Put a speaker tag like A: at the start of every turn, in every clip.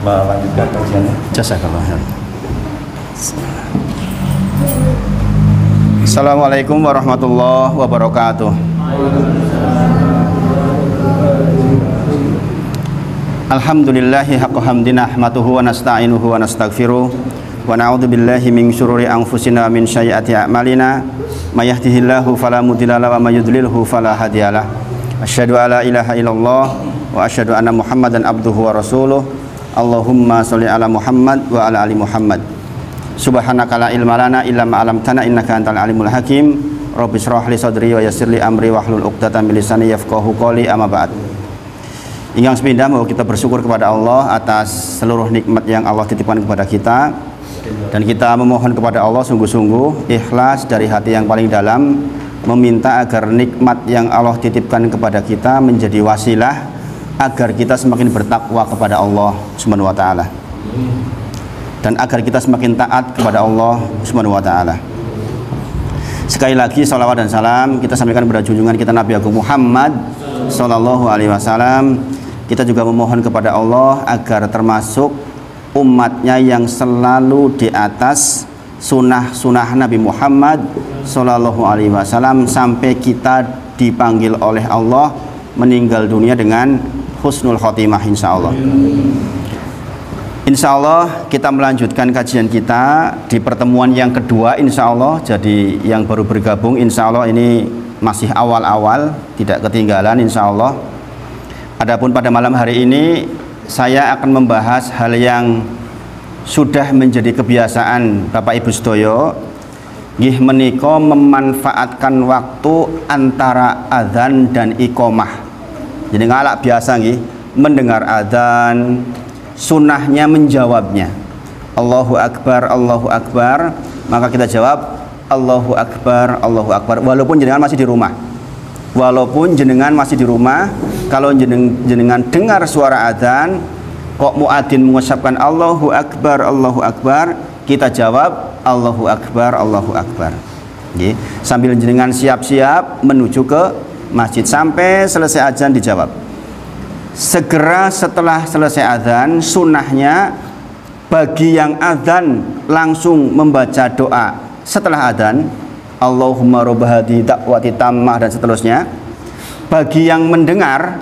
A: melanjutkan kajiannya.
B: Jazakallah khair. Assalamualaikum warahmatullahi wabarakatuh. Alhamdulillahi haqqa hamdi nahmaduhu wa nasta'inuhu wa nastaghfiruh wa na'udzu billahi min syururi anfusina min sayyiati a'malina may yahdihillahu fala mudilla lahu wa may yudlilhu fala hadiyalah. Asyhadu alla ilaha illallah wa asyhadu anna Muhammadan abduhu wa rasuluh. Allahumma sholli ala Muhammad wa ala ali Muhammad. Subhanaka la ilma lana illa ma 'allamtana innaka antal alimul hakim. Rabbi shrah li sadri wa yassir li amri wahlul 'uqdatam min lisani yafqahu qawli, amma ba'd. Ingkang sepindah bahwa kita bersyukur kepada Allah atas seluruh nikmat yang Allah titipkan kepada kita, dan kita memohon kepada Allah sungguh-sungguh ikhlas dari hati yang paling dalam, meminta agar nikmat yang Allah titipkan kepada kita menjadi wasilah agar kita semakin bertakwa kepada Allah Subhanahu wa taala, dan agar kita semakin taat kepada Allah Subhanahu wa taala. Sekali lagi salawat dan salam kita sampaikan kepada junjungan kita Nabi Agung Muhammad sallallahu alaihi wasallam. Kita juga memohon kepada Allah agar termasuk umatnya yang selalu di atas sunnah Nabi Muhammad sallallahu alaihi wasallam sampai kita dipanggil oleh Allah meninggal dunia dengan husnul khotimah, insyaallah. Insyaallah kita melanjutkan kajian kita di pertemuan yang kedua, insyaallah. Jadi yang baru bergabung, insyaallah ini masih awal-awal, tidak ketinggalan, insyaallah. Adapun pada malam hari ini saya akan membahas hal yang sudah menjadi kebiasaan Bapak Ibu sedaya, nggih menika memanfaatkan waktu antara adzan dan iqamah. Jadi ngalak biasa nggih, mendengar adzan, sunnahnya menjawabnya Allahu Akbar, Allahu Akbar, maka kita jawab Allahu Akbar, Allahu Akbar, walaupun jenengan masih di rumah. Walaupun jenengan masih di rumah, kalau jenengan dengar suara adzan kok muadzin mengucapkan Allahu Akbar, Allahu Akbar, kita jawab Allahu Akbar, Allahu Akbar. Nggih, sambil jenengan siap-siap menuju ke masjid sampai selesai adzan dijawab. Segera setelah selesai adzan, sunnahnya bagi yang adzan langsung membaca doa setelah adzan, Allahumma rabb hadhihi da'wati tammah dan seterusnya. Bagi yang mendengar,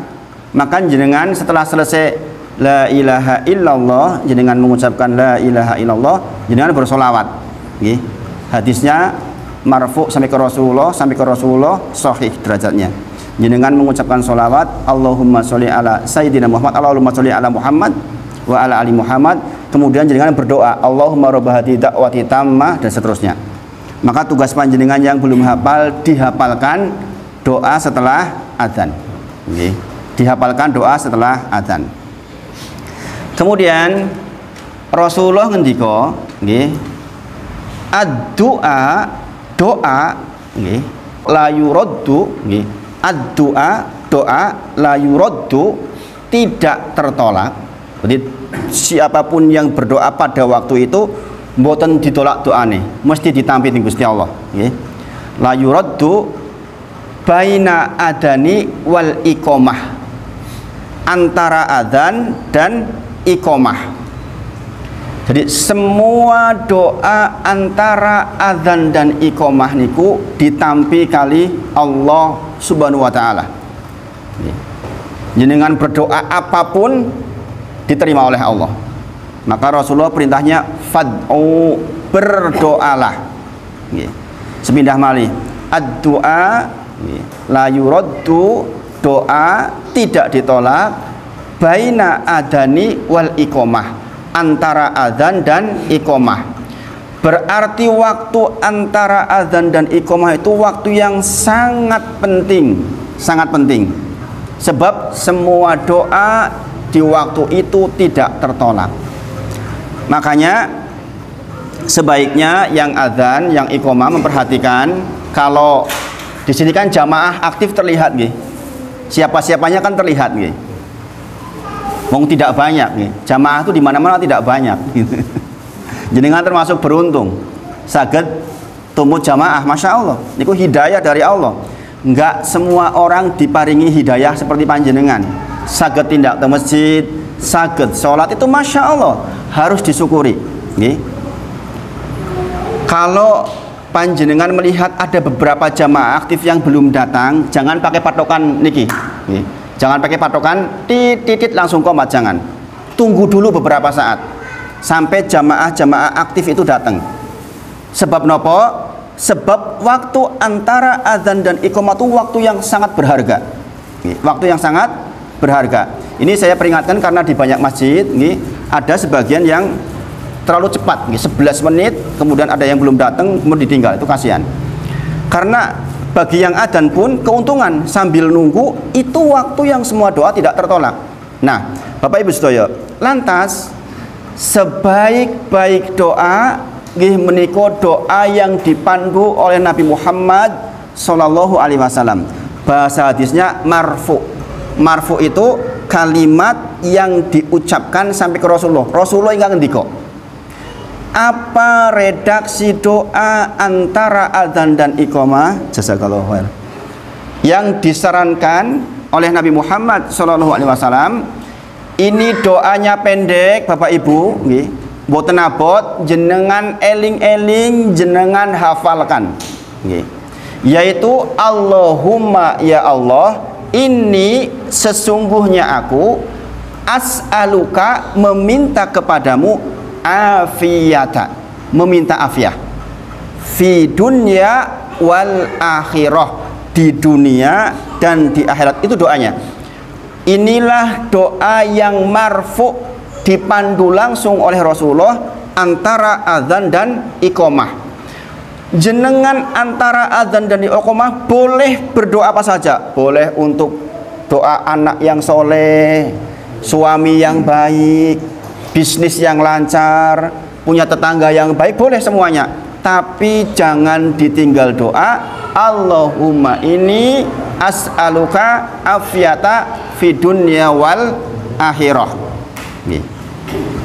B: maka jenengan setelah selesai la ilaha illallah, jenengan mengucapkan la ilaha illallah, jenengan bersolawat. Nggih. Hadisnya marfu sampai ke Rasulullah, sahih derajatnya. Jenengan mengucapkan solawat Allahumma sholli ala sayyidina Muhammad, Allahumma sholli ala Muhammad wa ala ali Muhammad. Kemudian jenengan berdoa Allahumma rabb hadhihi da'wati tammah dan seterusnya. Maka tugas panjenengan yang belum hafal dihafalkan doa setelah adzan. Nggih. Dihafalkan doa setelah adzan. Kemudian Rasulullah ngendika nggih, ad-du'a, doa nggih, la yuraddu nggih. Ad-du'a, doa la yuraddu, tidak tertolak. Jadi siapapun yang berdoa pada waktu itu mboten ditolak doane, mesti ditampi ning Gusti Allah, nggih. La yuraddu baina adani wal iqamah, antara adzan dan iqamah. Jadi semua doa antara adzan dan iqamah niku ditampi kali Allah Subhanahu wa taala. Jenengan berdoa apapun diterima oleh Allah. Maka Rasulullah perintahnya fad'u, berdoalah. Nggih. Sepindah malih, ad-du'a la yuraddu, doa tidak ditolak, baina adani wal iqamah, antara adzan dan iqamah. Berarti waktu antara adzan dan iqamah itu waktu yang sangat penting, sangat penting. Sebab semua doa di waktu itu tidak tertolak. Makanya sebaiknya yang adzan, yang iqamah memperhatikan. Kalau di sini kan jamaah aktif terlihat nggih. Siapa-siapanya kan terlihat nggih. Wong tidak banyak nggih. Jamaah itu di mana-mana tidak banyak. Jenengan termasuk beruntung. Saged tumut jamaah, Masya Allah. Niku hidayah dari Allah. Enggak semua orang diparingi hidayah seperti panjenengan. Saged tindak ke masjid, saged sholat itu masya Allah harus disyukuri. Nggih. Kalau panjenengan melihat ada beberapa jamaah aktif yang belum datang, jangan pakai patokan niki. Nggih. Jangan pakai patokan titit langsung komat, jangan. Tunggu dulu beberapa saat sampai jamaah-jamaah aktif itu datang. Sebab nopo? Sebab waktu antara azan dan iqamah itu waktu yang sangat berharga. Waktu yang sangat berharga. Ini saya peringatkan karena di banyak masjid ada sebagian yang terlalu cepat, 11 menit, kemudian ada yang belum datang, kemudian ditinggal, itu kasihan. Karena bagi yang adzan pun keuntungan sambil nunggu itu waktu yang semua doa tidak tertolak. Nah, Bapak Ibu sedaya, lantas sebaik-baik doa nggih menika doa yang dipandu oleh Nabi Muhammad sallallahu alaihi wasallam. Bahasa hadisnya marfu. Marfu itu kalimat yang diucapkan sampai ke Rasulullah. Rasulullah enggak ngendika. Apa redaksi doa antara adzan dan iqamah? Jazakallahu khair. Yang disarankan oleh Nabi Muhammad sallallahu alaihi wasallam, ini doanya pendek, Bapak Ibu, nggih. Mboten abot, jenengan eling-eling, jenengan hafalkan. Nggih. Yaitu Allahumma ya Allah, ini sesungguhnya aku as'aluka meminta kepadamu afiyata, meminta afiah fi dunya wal akhirah, di dunia dan di akhirat. Itu doanya. Inilah doa yang marfu, dipandu langsung oleh Rasulullah antara azan dan iqamah. Jenengan antara azan dan iqamah boleh berdoa apa saja. Boleh untuk doa anak yang soleh, suami yang baik, bisnis yang lancar, punya tetangga yang baik, boleh semuanya. Tapi jangan ditinggal doa Allahumma ini as'aluka afiyata fi dunya wal akhirah. Nggih.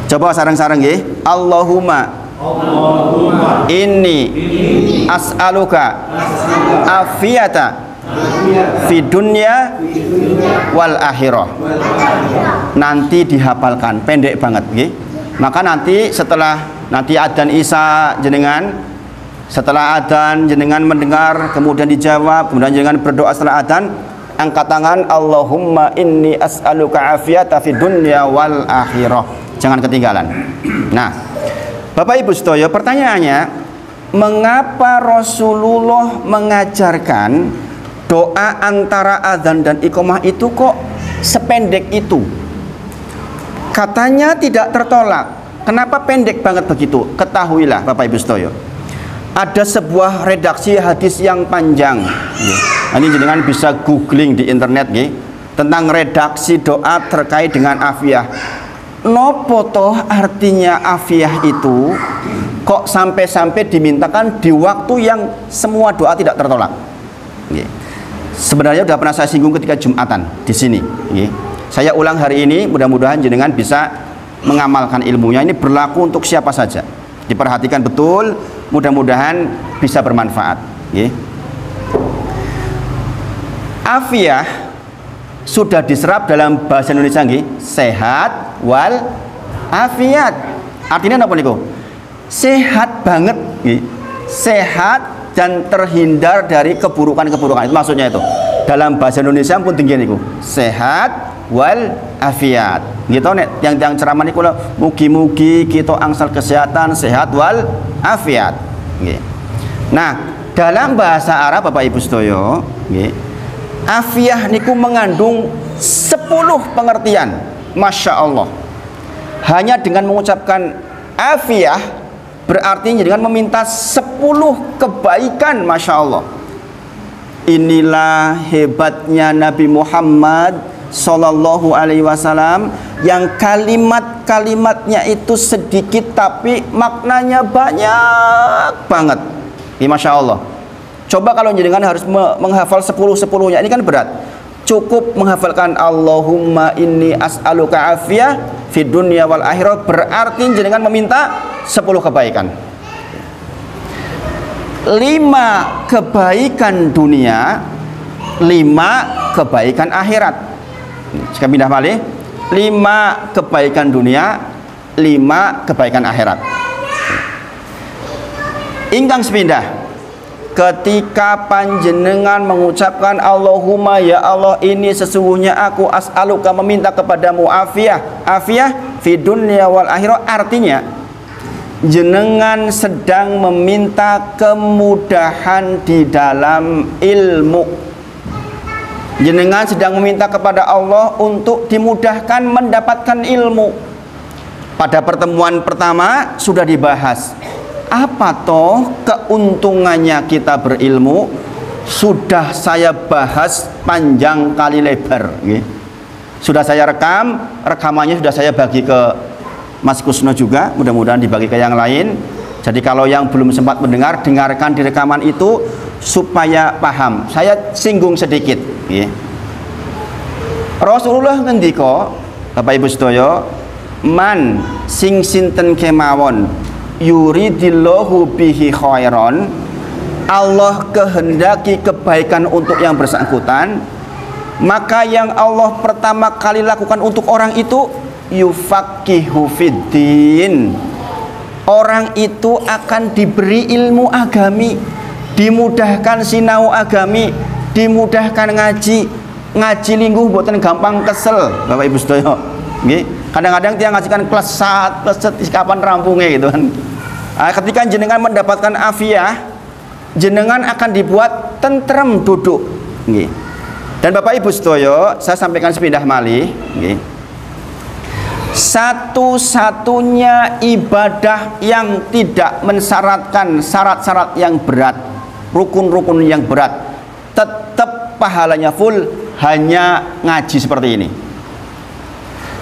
B: Coba sareng-sareng nggih. Allahumma inni as'aluka afiyata fi dunya wal akhirah. Nanti dihafalkan, pendek banget nggih. Maka nanti setelah adzan Isya jenengan, setelah adzan jenengan mendengar, kemudian dijawab, kemudian jenengan berdoa setelah adzan, angkat tangan Allahumma inni as'aluka afiyata fid dunya wal akhirah. Jangan ketinggalan. Nah, Bapak Ibu sedaya, pertanyaannya, mengapa Rasulullah mengajarkan doa antara adzan dan iqamah itu kok sependek itu? Katanya tidak tertolak. Kenapa pendek banget begitu? Ketahuilah Bapak Ibu sedaya, ada sebuah redaksi hadis yang panjang. Ini jenengan bisa googling di internet nggih, tentang redaksi doa terkait dengan afiyah. Nopo toh artinya afiyah itu kok sampai-sampai dimintakan di waktu yang semua doa tidak tertolak? Sebenarnya sudah pernah saya singgung ketika Jumatan di sini. Saya ulang hari ini, mudah-mudahan jenengan bisa mengamalkan ilmunya. Ini berlaku untuk siapa saja. Diperhatikan betul, mudah-mudahan bisa bermanfaat. Afiyah sudah diserap dalam bahasa Indonesia nggih, sehat wal afiat. Artinya apa niku? Sehat banget nggih. Sehat dan terhindar dari keburukan-keburukan. Itu maksudnya itu. Dalam bahasa Indonesia pun tinggi niku. Sehat wal afiat. Gitu nek yang ceramah niku mugi-mugi kita angsal kesehatan, sehat wal afiat. Nggih. Nah, dalam bahasa Arab Bapak Ibu sedaya, nggih, afiyah niku mengandung 10 pengertian. Masya Allah. Hanya dengan mengucapkan afiyah berarti dengan meminta 10 kebaikan. Masya Allah. Inilah hebatnya Nabi Muhammad Sallallahu alaihi wasallam, yang kalimat-kalimatnya itu sedikit tapi maknanya banyak banget. Masya Allah. Coba kalau jenengan harus menghafal 10-10-nya, ini kan berat. Cukup menghafalkan Allahumma inni as'aluka afiyah fid dunya wal akhirah, berarti jenengan meminta 10 kebaikan. 5 kebaikan dunia, 5 kebaikan akhirat. Sekarang pindah balik. 5 kebaikan dunia, 5 kebaikan akhirat. Ingkang sepindah, ketika panjenengan mengucapkan Allahumma ya Allah, ini sesungguhnya aku as'aluka, meminta kepadamu afiyah fi dunya wal akhirah, artinya jenengan sedang meminta kemudahan di dalam ilmu. Jenengan sedang meminta kepada Allah untuk dimudahkan mendapatkan ilmu. Pada pertemuan pertama sudah dibahas, apa toh keuntungannya kita berilmu. Sudah saya bahas panjang kali lebar, sudah saya rekam, rekamannya sudah saya bagi ke Mas Kusno juga, mudah-mudahan dibagi ke yang lain. Jadi kalau yang belum sempat mendengar, dengarkan di rekaman itu supaya paham. Saya singgung sedikit, Rasulullah ngendika, Bapak Ibu sedaya, man sing sinten kemawon yuridillahu bihi khairon, Allah kehendaki kebaikan untuk yang bersangkutan, maka yang Allah pertama kali lakukan untuk orang itu yufaqihu fiddin, orang itu akan diberi ilmu agami, dimudahkan sinau agami, dimudahkan ngaji lingguh buatan gampang kesel, Bapak Ibu sedaya. Kadang-kadang dia ngajikan kelas 1 kapan rampungnya gitu kan. Ketika jenengan mendapatkan afiyah, jenengan akan dibuat tentrem duduk. Dan Bapak Ibu sedaya, saya sampaikan sepindah malih, satu-satunya ibadah yang tidak mensyaratkan syarat-syarat yang berat, rukun-rukun yang berat, tetap pahalanya full, hanya ngaji seperti ini.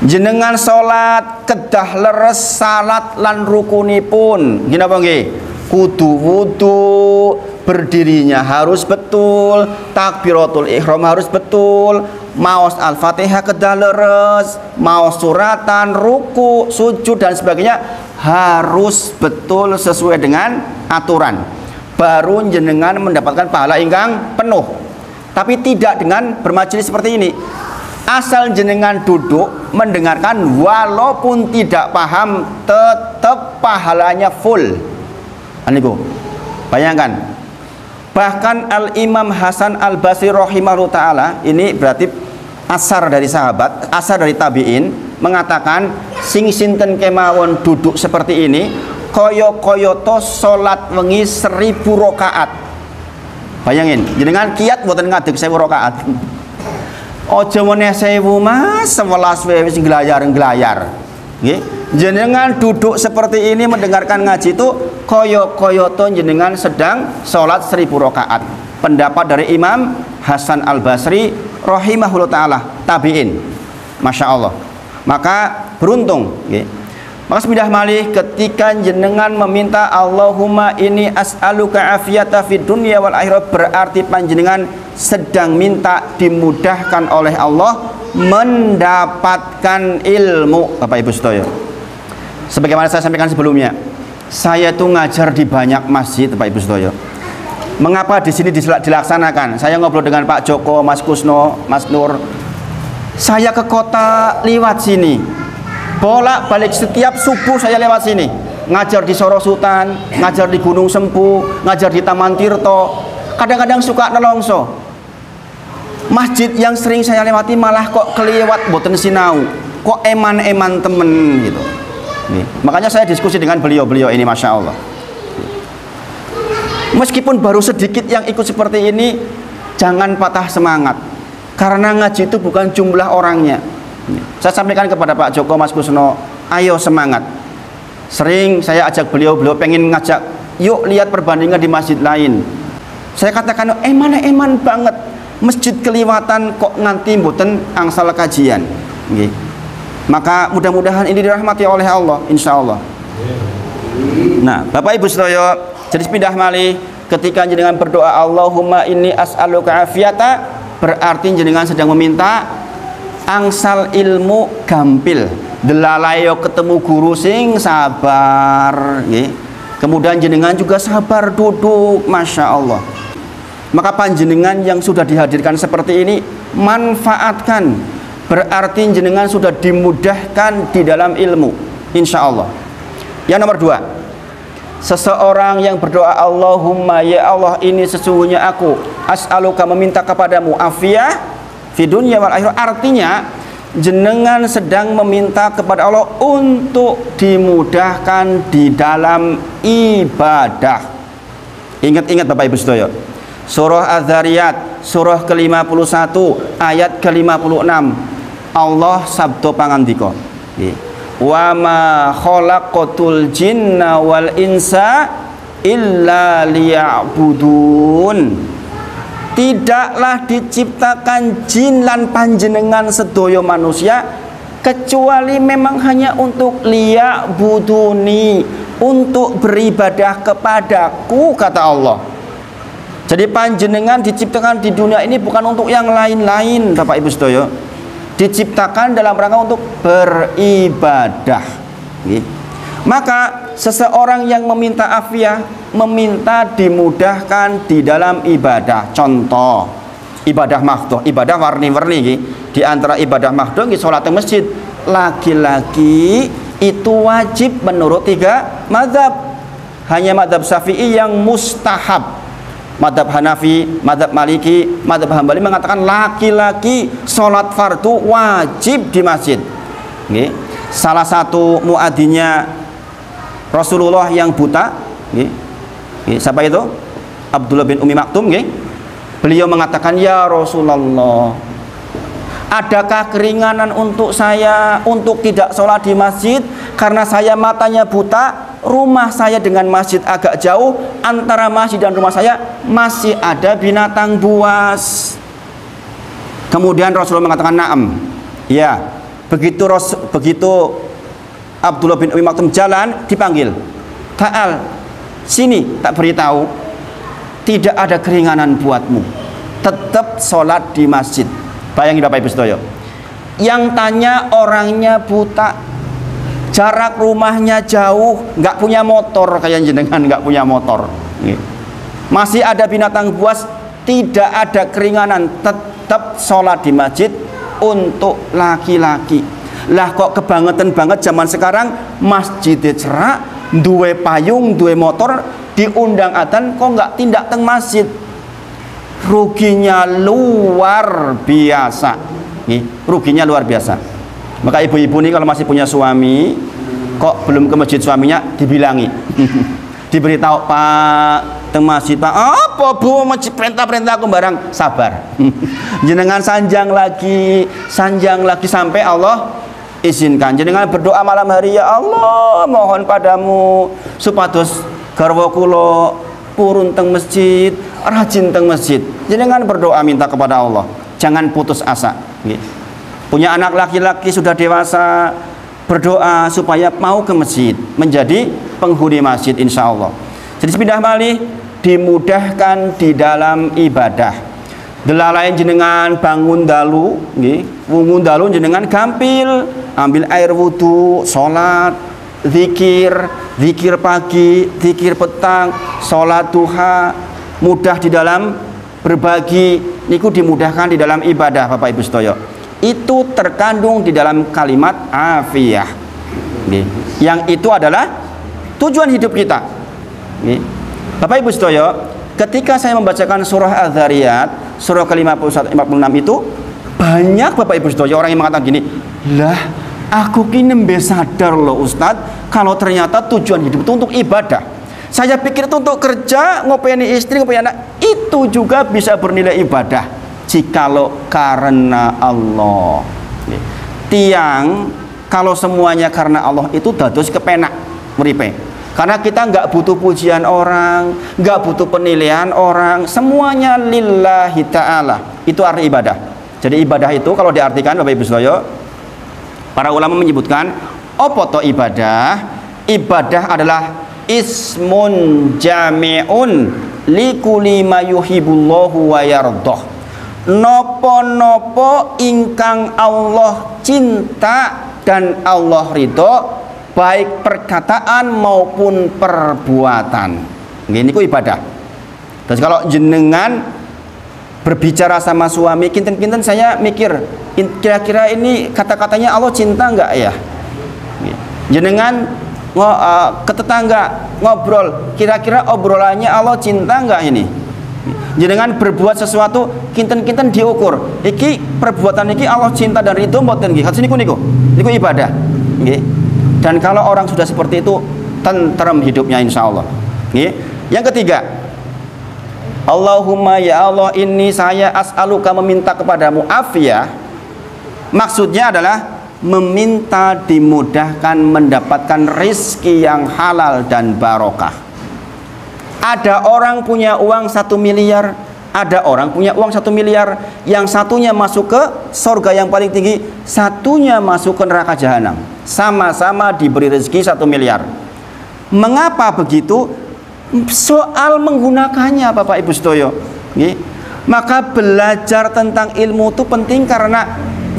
B: Jenengan sholat kedah leres salat lan rukunipun, gini apa nggih? Kudu wudu, berdirinya harus betul, takbiratul ihram harus betul, maos al-fatihah kedah leres, maos suratan, ruku, sujud dan sebagainya harus betul sesuai dengan aturan. Baru jenengan mendapatkan pahala ingkang penuh. Tapi tidak dengan bermajelis seperti ini. Asal jenengan duduk mendengarkan, walaupun tidak paham, tetap pahalanya full. Aniku, bayangkan. Bahkan Al-Imam Hasan Al-Basri rahimahullah ta'ala, ini berarti asar dari sahabat, asar dari tabi'in, mengatakan sing sinten kemawon duduk seperti ini koyo-koyoto salat wengi 1000 rakaat. Bayangin, jenengan kiat mboten ngadeg 1000 rakaat. Aja meneh 1000 Mas, 11 wis nglayar-nglayar. Nggih. Jenengan duduk seperti ini mendengarkan ngaji itu koyo-koyoto jenengan sedang salat 1000 rakaat. Pendapat dari Imam Hasan Al-Basri rahimahullah ta'ala, tabi'in. Masya Allah. Maka beruntung, nggih. Maka sepindah malih ketika jenengan meminta Allahumma ini as'aluka afiyata fid dunya wal akhirah, berarti panjenengan sedang minta dimudahkan oleh Allah mendapatkan ilmu. Bapak Ibu sedaya, sebagaimana saya sampaikan sebelumnya, saya tuh ngajar di banyak masjid, Bapak Ibu sedaya. Mengapa di sini dilaksanakan? Saya ngobrol dengan Pak Joko, Mas Kusno, Mas Nur. Saya ke kota lewat sini, bolak-balik setiap subuh saya lewat sini, ngajar di Sorosutan, ngajar di Gunung Sempu, ngajar di Taman Tirto. Kadang-kadang suka nelongso. Masjid yang sering saya lewati malah kok kelewat boten sinau, kok eman-eman temen gitu. Makanya saya diskusi dengan beliau-beliau ini, Masya Allah. Meskipun baru sedikit yang ikut seperti ini, jangan patah semangat, karena ngaji itu bukan jumlah orangnya. Saya sampaikan kepada Pak Joko, Mas Kusno, ayo semangat. Sering saya ajak beliau pengen ngajak, yuk lihat perbandingan di masjid lain. Saya katakan, eman banget, masjid keliwatan kok nganti mboten angsal kajian. Maka mudah-mudahan ini dirahmati oleh Allah, insya Allah. Nah, Bapak Ibu sedaya, jadi pindah malih ketika jenengan berdoa Allahumma inni as'aluka afiyata, berarti jenengan sedang meminta angsal ilmu gampil, delalayo ketemu guru sing sabar, kemudian jenengan juga sabar duduk, Masya Allah. Maka panjenengan yang sudah dihadirkan seperti ini, manfaatkan berarti jenengan sudah dimudahkan di dalam ilmu, insya Allah. Yang nomor 2, seseorang yang berdoa, Allahumma ya Allah, ini sesungguhnya aku as'aluka, meminta kepadamu afiyah fi dunya wal akhirah, artinya jenengan sedang meminta kepada Allah untuk dimudahkan di dalam ibadah. Ingat-ingat Bapak Ibu sedaya, surah Az-Zariyat surah ke-51 ayat ke-56, Allah sabdo pangandika, wa ma khalaqatul jinna wal insa illa liya'budun. Tidaklah diciptakan jin lan panjenengan sedaya manusia kecuali memang hanya untuk liya'buduni, untuk beribadah kepadaku, kata Allah. Jadi panjenengan diciptakan di dunia ini bukan untuk yang lain-lain Bapak Ibu sedaya, diciptakan dalam rangka untuk beribadah. Maka seseorang yang meminta afiyah, meminta dimudahkan di dalam ibadah. Contoh, ibadah mahdoh, ibadah warni-warni. Di antara ibadah mahdoh, sholat di masjid. Laki-laki itu wajib menurut 3 mazhab. Hanya mazhab Syafi'i yang mustahab. Mazhab Hanafi, mazhab Maliki, mazhab Hambali mengatakan laki-laki sholat fardu wajib di masjid. Salah satu muadzinnya Rasulullah yang buta, siapa itu? Abdullah bin Umi Maktum. Beliau mengatakan, ya Rasulullah, adakah keringanan untuk saya untuk tidak sholat di masjid karena saya matanya buta, rumah saya dengan masjid agak jauh, antara masjid dan rumah saya masih ada binatang buas. Kemudian Rasulullah mengatakan, na'am, ya. Begitu Abdullah bin Umi Maktum jalan, dipanggil, ta'al, sini, tak beritahu, tidak ada keringanan buatmu, tetap sholat di masjid. Bayangin Bapak Ibu sedaya, yang tanya orangnya buta, jarak rumahnya jauh, nggak punya motor, kayak jenengan nggak punya motor, masih ada binatang buas, tidak ada keringanan, tetap sholat di masjid untuk laki-laki. Lah kok kebangetan banget zaman sekarang, masjidnya cerak, duwe payung, duwe motor, diundang adzan kok nggak tindak teng masjid. Ruginya luar biasa, ruginya luar biasa. Maka ibu-ibu nih kalau masih punya suami, kok belum ke masjid suaminya, dibilangi, diberitahu, Pak, teng masjid Pak, apa Bu, masjid perintah-perintah aku barang, sabar. Jenengan sanjang lagi sampai Allah izinkan. Jenengan berdoa malam hari, ya Allah, mohon padamu supados garwa kula purun teng masjid, rajin teng masjid. Jenengan berdoa minta kepada Allah, jangan putus asa. Punya anak laki-laki sudah dewasa, berdoa supaya mau ke masjid, menjadi penghuni masjid insya Allah. Jadi sepindah malih dimudahkan di dalam ibadah. Delalain jenengan bangun dalu, wungun dalu jenengan gampil, ambil air wudu, sholat, zikir pagi, zikir petang, sholat duha, mudah di dalam berbagi, niku dimudahkan di dalam ibadah Bapak Ibu sedaya. Itu terkandung di dalam kalimat afiyah, yang itu adalah tujuan hidup kita. Bapak Ibu sedaya, ketika saya membacakan surah Az-Zariyat surah ke-51 56 itu, banyak Bapak Ibu sedaya orang yang mengatakan gini, lah aku kini nembe sadar loh Ustadz, kalau ternyata tujuan hidup itu untuk ibadah. Saya pikir itu untuk kerja, ngopeni istri, ngopeni anak, itu juga bisa bernilai ibadah jikalau karena Allah. Tiang kalau semuanya karena Allah itu dados kepenak meripe. Karena kita nggak butuh pujian orang, nggak butuh penilaian orang, semuanya lillahi ta'ala. Itu arti ibadah. Jadi ibadah itu kalau diartikan Bapak Ibu sedaya, para ulama menyebutkan, apa to ibadah? Ibadah adalah ismun jami'un likulli ma yuhibbullahu wa yardah. Nopo-nopo ingkang Allah cinta dan Allah ridho, baik perkataan maupun perbuatan. Ini ku ibadah. Terus kalau jenengan berbicara sama suami, kinten-kinten saya mikir, kira-kira ini kata-katanya Allah cinta enggak ya? Jenengan ke tetangga ngobrol, kira-kira obrolannya Allah cinta enggak ini? Jenengan berbuat sesuatu kinten-kinten diukur. Iki perbuatan iki Allah cinta dan ridho mboten nggih? Kados niku ibadah. Nggih. Dan kalau orang sudah seperti itu tentrem hidupnya insyaallah. Nggih. Yang ketiga, Allahumma ya Allah, ini saya as'aluka, meminta kepadamu afiyah. Maksudnya adalah meminta dimudahkan mendapatkan rizki yang halal dan barokah. Ada orang punya uang 1 miliar, ada orang punya uang 1 miliar, yang satunya masuk ke surga yang paling tinggi, satunya masuk ke neraka jahanam. Sama-sama diberi rezeki 1 miliar. Mengapa begitu? Soal menggunakannya Bapak Ibu Sedoyo. Maka belajar tentang ilmu itu penting, karena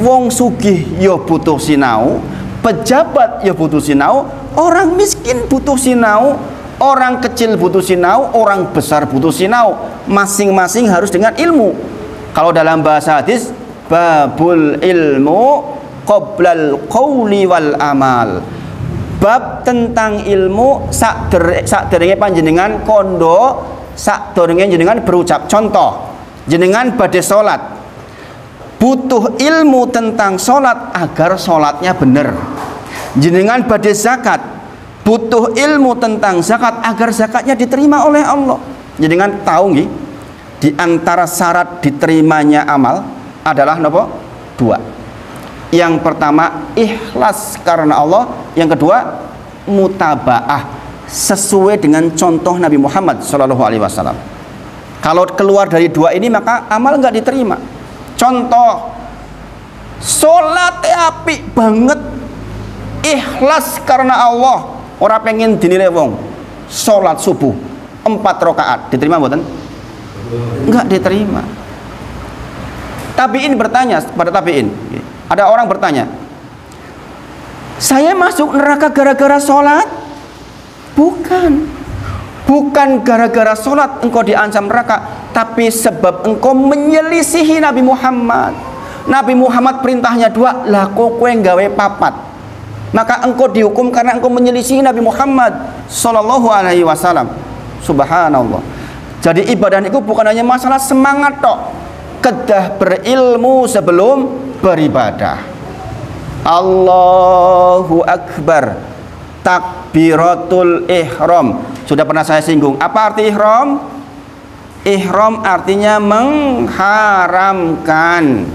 B: wong sugih ya butuh sinau, pejabat ya butuh sinau, orang miskin butuh sinau, orang kecil butuh sinau, orang besar butuh sinau. Masing-masing harus dengan ilmu. Kalau dalam bahasa hadis, babul ilmu qoblal qawli wal amal. Bab tentang ilmu sakderenge panjenengan kondo, sakderenge jenengan berucap. Contoh, jenengan badhe salat, butuh ilmu tentang salat agar salatnya benar. Jenengan badhe zakat, butuh ilmu tentang zakat agar zakatnya diterima oleh Allah. Jenengan tahu nggih, di antara syarat diterimanya amal adalah napa? 2. Yang pertama ikhlas karena Allah, yang kedua mutabaah sesuai dengan contoh Nabi Muhammad SAW. Kalau keluar dari 2 ini maka amal nggak diterima. Contoh, sholat apik banget, ikhlas karena Allah, ora pengen dinilai wong. Sholat subuh 4 rakaat, diterima mboten? Enggak diterima. Tabi'in bertanya pada tabi'in. Ada orang bertanya, saya masuk neraka gara-gara sholat? Bukan. Bukan gara-gara sholat engkau diancam neraka, tapi sebab engkau menyelisihi Nabi Muhammad. Nabi Muhammad perintahnya 2, lah kok kowe gawe 4. Maka engkau dihukum karena engkau menyelisihi Nabi Muhammad sallallahu alaihi wasallam. Subhanallah. Jadi ibadah itu bukan hanya masalah semangat tok, kedah berilmu sebelum beribadah. Allahu Akbar, takbiratul ihram. Sudah pernah saya singgung. Apa arti ihram? Ihram artinya mengharamkan.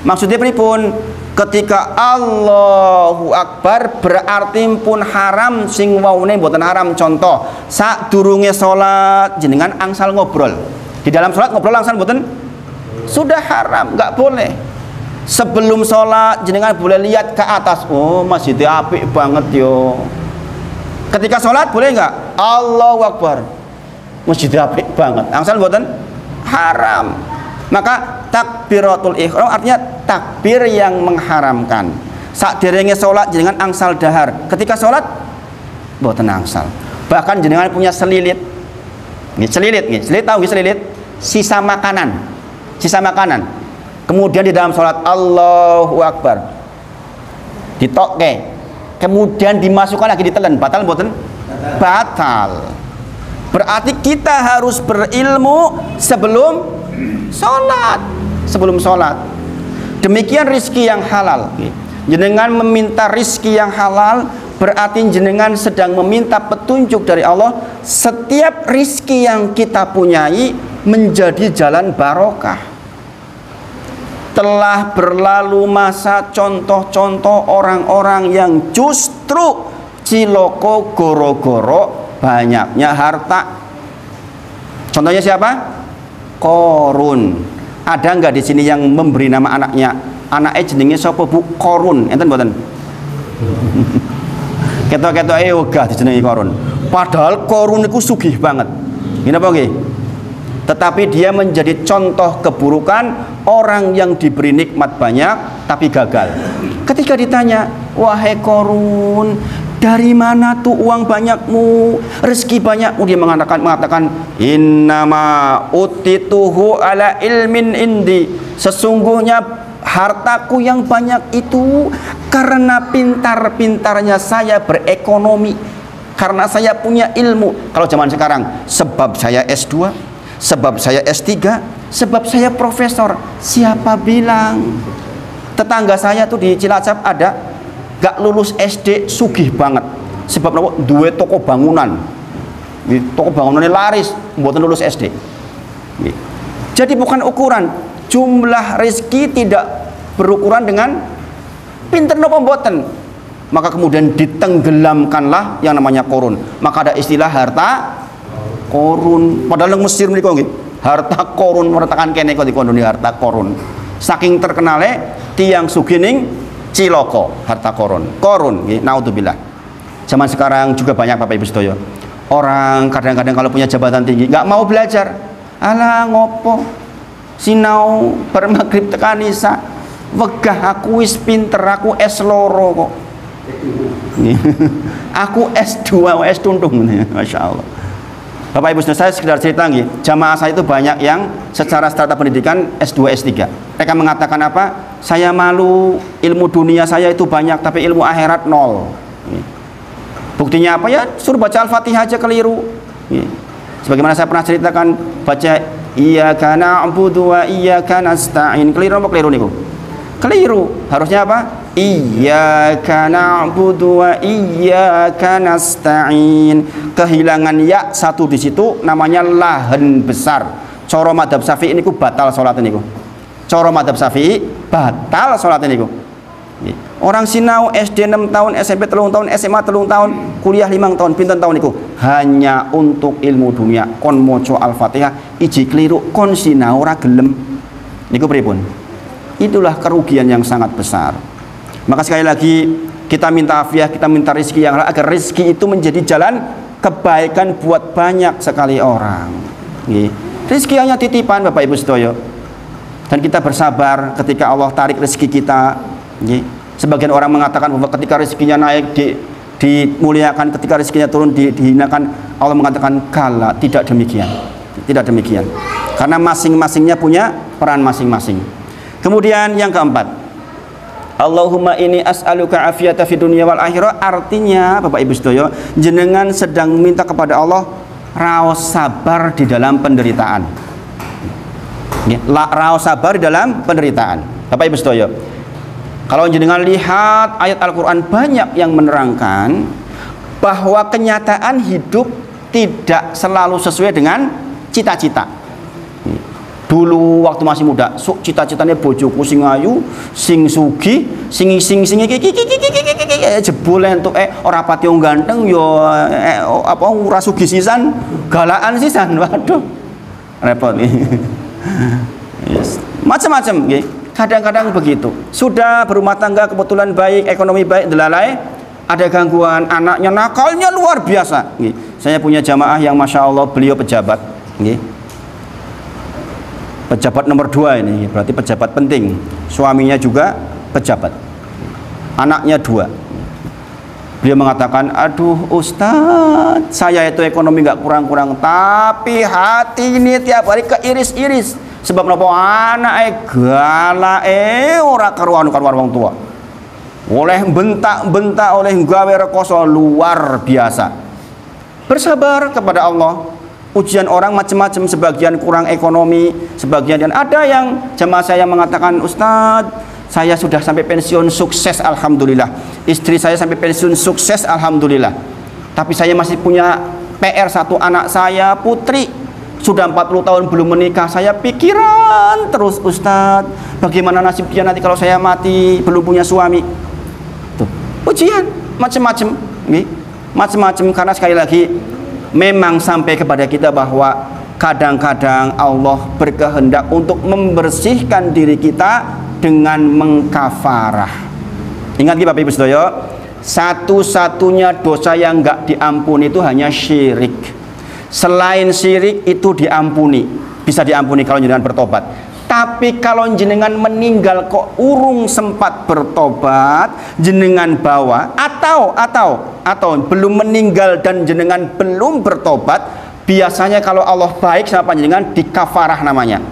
B: Maksudnya pripun? Ketika Allahu Akbar berarti pun haram sing waune mboten haram. Contoh, sadurunge salat jenengan angsal ngobrol. Di dalam salat ngobrol angsal mboten? Sudah haram, enggak boleh. Sebelum sholat jenengan boleh lihat ke atas, oh masjidnya apik banget yo. Ketika sholat boleh nggak? Allahu Akbar, masjidnya apik banget. Angsal mboten? Haram. Maka takbiratul ihram artinya takbir yang mengharamkan. Sakderenge sholat jenengan angsal dahar. Ketika sholat mboten angsal. Bahkan jenengan punya selilit. Selilit tahu nggih selilit? Sisa makanan. Kemudian di dalam sholat Allahu Akbar ditokke, kemudian dimasukkan lagi ditelan, batal mboten? Batal. Berarti kita harus berilmu sebelum sholat. Demikian rizki yang halal. Jenengan meminta rizki yang halal berarti jenengan sedang meminta petunjuk dari Allah. Setiap rizki yang kita punyai menjadi jalan barokah. Telah berlalu masa contoh-contoh orang-orang yang justru ciloko goro-goro banyaknya harta. Contohnya siapa? Korun. Ada nggak di sini yang memberi nama anaknya? Anaknya jenenge sapa Bu? Korun. Enten mboten? Ketok-ketok ogah dijenengi Korun. Padahal Korun itu sugih banget. Ngene apa nggih? Tetapi dia menjadi contoh keburukan orang yang diberi nikmat banyak tapi gagal. Ketika ditanya, wahai Korun, dari mana tuh uang banyakmu, rezeki banyakmu? Dia mengatakan, innama utituhu ala ilmin indi. Sesungguhnya hartaku yang banyak itu karena pintar-pintarnya saya berekonomi, karena saya punya ilmu. Kalau zaman sekarang, sebab saya S2, sebab saya S3, sebab saya profesor. Siapa bilang? Tetangga saya tuh di Cilacap ada gak lulus SD sugih banget. Sebab apa? Dua toko bangunan. Toko bangunannya laris, buatan lulus SD. Jadi bukan ukuran. Jumlah rezeki tidak berukuran dengan pinter nopo mboten. Maka kemudian ditenggelamkanlah yang namanya korun. Maka ada istilah harta korun. Padahal yang Mesir menika nggih, harta korun meretakan kene kok dikondoni harta korun. Saking terkenale tiang sugining ciloko harta korun. Korun nggih, naudzubillah. Zaman sekarang juga banyak Bapak Ibu sedaya. Orang kadang-kadang kalau punya jabatan tinggi nggak mau belajar. Alah ngopo? Sinau bermagrib tekan isa, wegah aku wis pinter, aku S loro kok. Aku S2, S tuntung, masya Allah. Bapak Ibu saya sekedar cerita nggih, jamaah saya itu banyak yang secara strata pendidikan S2, S3. Mereka mengatakan apa? Saya malu, ilmu dunia saya itu banyak, tapi ilmu akhirat nol. Buktinya apa ya? Suruh baca Al-Fatihah aja keliru. Sebagaimana saya pernah ceritakan, baca iyyaka na'budu wa iyyaka nasta'in. Keliru apa keliru niku? Keliru. Harusnya apa? Iyyaka na'budu wa iyyaka nasta'in. Kehilangan ya satu di situ namanya lahan besar. Cara madzhab Syafi'i niku batal salat niku. Cara madzhab Syafi'i batal salat niku. Orang sinau SD 6 tahun, SMP 3 tahun, SMA 3 tahun, kuliah 5 tahun, pinten tahun niku hanya untuk ilmu dunia. Kon moco Al-Fatihah iji keliru, kon sinau ora gelem. Niku pripun? Itulah kerugian yang sangat besar. Maka sekali lagi kita minta afiah, kita minta rezeki yang halal agar rezeki itu menjadi jalan kebaikan buat banyak sekali orang. Rezeki hanya titipan Bapak Ibu sedaya. Dan kita bersabar ketika Allah tarik rezeki kita. Sebagian orang mengatakan bahwa ketika rezekinya naik dimuliakan, ketika rezekinya turun dihinakan. Allah mengatakan kala, tidak demikian. Tidak demikian. Karena masing-masingnya punya peran masing-masing. Kemudian yang keempat, Allahumma inni as'aluka afiyata fid dunya wal akhirah. Artinya Bapak Ibu sedaya, jenengan sedang minta kepada Allah raos sabar di dalam penderitaan. Raos sabar di dalam penderitaan. Bapak Ibu sedaya, kalau jenengan lihat ayat Al-Quran banyak yang menerangkan bahwa kenyataan hidup tidak selalu sesuai dengan cita-cita. Dulu waktu masih muda, cita-citanya bojoku sing ayu, sing sugi, sing jebul entuk ora pati ganteng yo apa ora sugi sisan, galaan sisan. Waduh. Repot nih. Yes. Macam-macam nggih. Kadang-kadang begitu. Sudah berumah tangga kebetulan baik, ekonomi baik, delalai, ada gangguan, anaknya nakalnya luar biasa. Saya punya jamaah yang masya Allah beliau pejabat. Pejabat nomor 2 ini, berarti pejabat penting. Suaminya juga pejabat. Anaknya 2. Beliau mengatakan, aduh Ustadz, saya itu ekonomi nggak kurang-kurang, tapi hati ini tiap hari keiris-iris. Sebab napa anak galak ora karuan wong tua. Oleh bentak-bentak, oleh gawe rekoso luar biasa. Bersabar kepada Allah. Ujian orang macam-macam, sebagian kurang ekonomi, sebagian dan ada yang jamaah saya mengatakan, Ustadz, saya sudah sampai pensiun sukses alhamdulillah. Istri saya sampai pensiun sukses alhamdulillah. Tapi saya masih punya PR satu, anak saya putri sudah 40 tahun belum menikah. Saya pikiran terus, Ustadz, bagaimana nasib dia nanti kalau saya mati belum punya suami. Tuh, ujian macam-macam, macam-macam. Karena sekali lagi memang sampai kepada kita bahwa kadang-kadang Allah berkehendak untuk membersihkan diri kita dengan mengkafarah. Ingat Bapak Ibu sedaya, satu-satunya dosa yang enggak diampuni itu hanya syirik. Selain syirik itu diampuni, bisa diampuni kalau jenengan bertobat. Tapi kalau jenengan meninggal kok urung sempat bertobat, jenengan bawa atau belum meninggal dan jenengan belum bertobat, biasanya kalau Allah baik sama jenengan dikafarah namanya.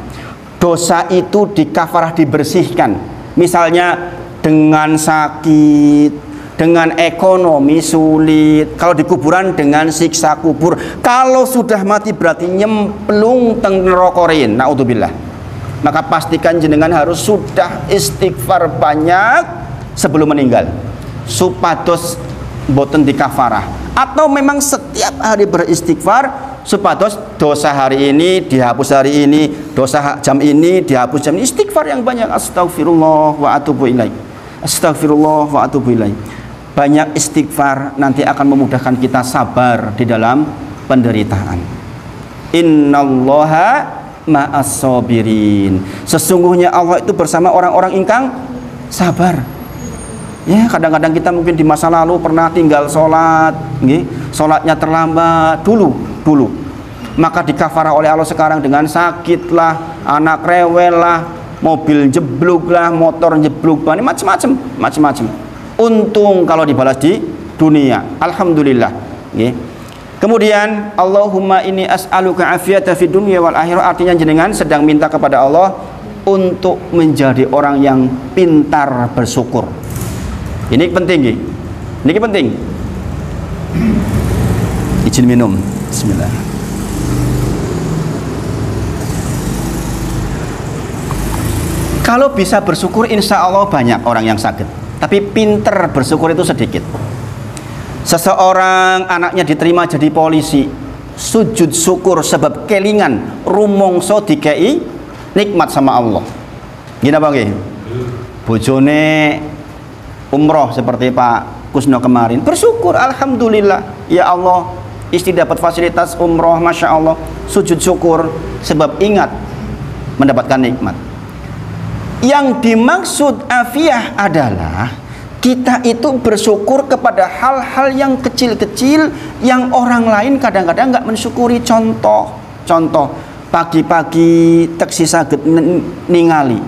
B: Dosa itu dikafarah, dibersihkan. Misalnya dengan sakit, dengan ekonomi sulit, kalau di kuburan dengan siksa kubur. Kalau sudah mati berarti nyemplung teng neraka rin, naudzubillah. Maka pastikan jenengan harus sudah istighfar banyak sebelum meninggal, supados boten dikafarah, atau memang setiap hari beristighfar supados dosa hari ini dihapus hari ini, dosa jam ini dihapus jam ini. Istighfar yang banyak. Astagfirullah wa atubu ilaih, astagfirullah wa atubu ilaih. Banyak istighfar nanti akan memudahkan kita sabar di dalam penderitaan. Innallaha ma'as sabirin. Sesungguhnya Allah itu bersama orang-orang ingkang sabar. Ya, kadang-kadang kita mungkin di masa lalu pernah tinggal sholat, sholatnya terlambat dulu. Maka dikafarah oleh Allah sekarang dengan sakit lah, anak rewel lah, mobil jeblok lah, motor jeblok, macam-macam. Untung kalau dibalas di dunia, alhamdulillah. Kemudian Allahumma inni as'aluka afiyata fid dunya wal akhirah, artinya jenengan sedang minta kepada Allah untuk menjadi orang yang pintar bersyukur. Ini penting, ini penting. Izin minum. Bismillah. Kalau bisa bersyukur, insya Allah banyak orang yang sakit. Tapi pinter bersyukur itu sedikit. Seseorang anaknya diterima jadi polisi, sujud syukur sebab kelingan rumongso dikei nikmat sama Allah. Gini apa nggih? Bojone umroh seperti Pak Kusno kemarin, bersyukur, alhamdulillah ya Allah, istri dapat fasilitas umroh, masya Allah, sujud syukur sebab ingat mendapatkan nikmat. Yang dimaksud afiah adalah kita itu bersyukur kepada hal-hal yang kecil-kecil yang orang lain kadang-kadang nggak mensyukuri. Contoh pagi-pagi teksi saged ningali,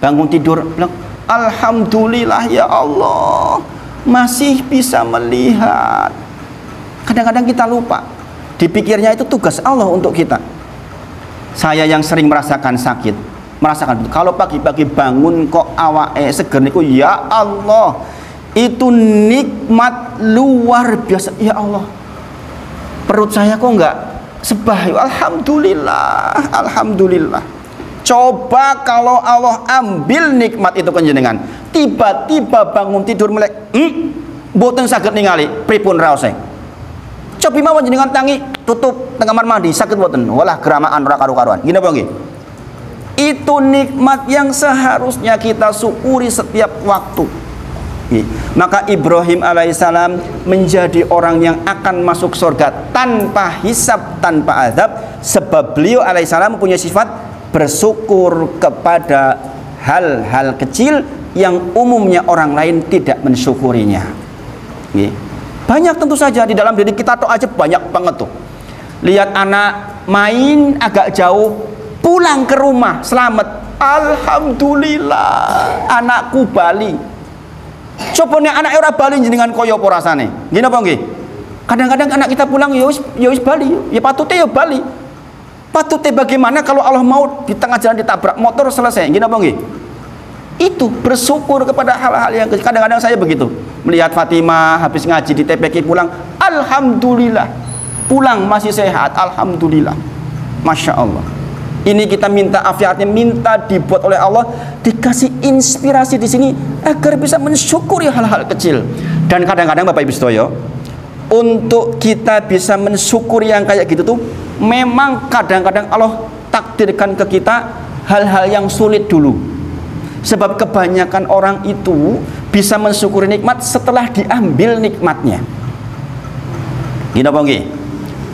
B: bangun tidur bilang alhamdulillah ya Allah masih bisa melihat. Kadang-kadang kita lupa, dipikirnya itu tugas Allah untuk kita. Saya yang sering merasakan sakit, merasakan kalau pagi-pagi bangun kok awake seger niku, ya Allah itu nikmat luar biasa. Ya Allah, perut saya kok enggak sebah, alhamdulillah, alhamdulillah. Coba kalau Allah ambil nikmat itu panjenengan, tiba-tiba bangun tidur melek, mboten saged ningali pripun raose. Cobi mawon jenengan tangi tutup teng kamar mandi saged mboten, walah geramaan ora karu-karuan. Gini apa nggih? Itu nikmat yang seharusnya kita syukuri setiap waktu. Maka Ibrahim alaihissalam menjadi orang yang akan masuk surga tanpa hisab, tanpa azab, sebab beliau alaihissalam punya sifat bersyukur kepada hal-hal kecil yang umumnya orang lain tidak mensyukurinya. Banyak tentu saja di dalam diri kita tuh aja banyak banget tuh. Lihat anak main agak jauh, pulang ke rumah selamat, alhamdulillah anakku bali. Coba nih anak ora bali jenengan koyo apa rasane? Gini apa nggih? Kadang-kadang anak kita pulang ya wis bali, ya patutnya ya bali. Patutnya bagaimana kalau Allah mau di tengah jalan ditabrak motor selesai? Gini apa nggih? Itu bersyukur kepada hal-hal yang kadang-kadang saya begitu. Melihat Fatimah habis ngaji di TPQ pulang, alhamdulillah. Pulang masih sehat, alhamdulillah. Masya Allah. Ini kita minta afiatnya, minta dibuat oleh Allah, dikasih inspirasi di sini agar bisa mensyukuri hal-hal kecil. Dan kadang-kadang Bapak Ibu Sedoyo, untuk kita bisa mensyukuri yang kayak gitu tuh, memang kadang-kadang Allah takdirkan ke kita hal-hal yang sulit dulu. Sebab kebanyakan orang itu bisa mensyukuri nikmat setelah diambil nikmatnya. Gini apa nggih?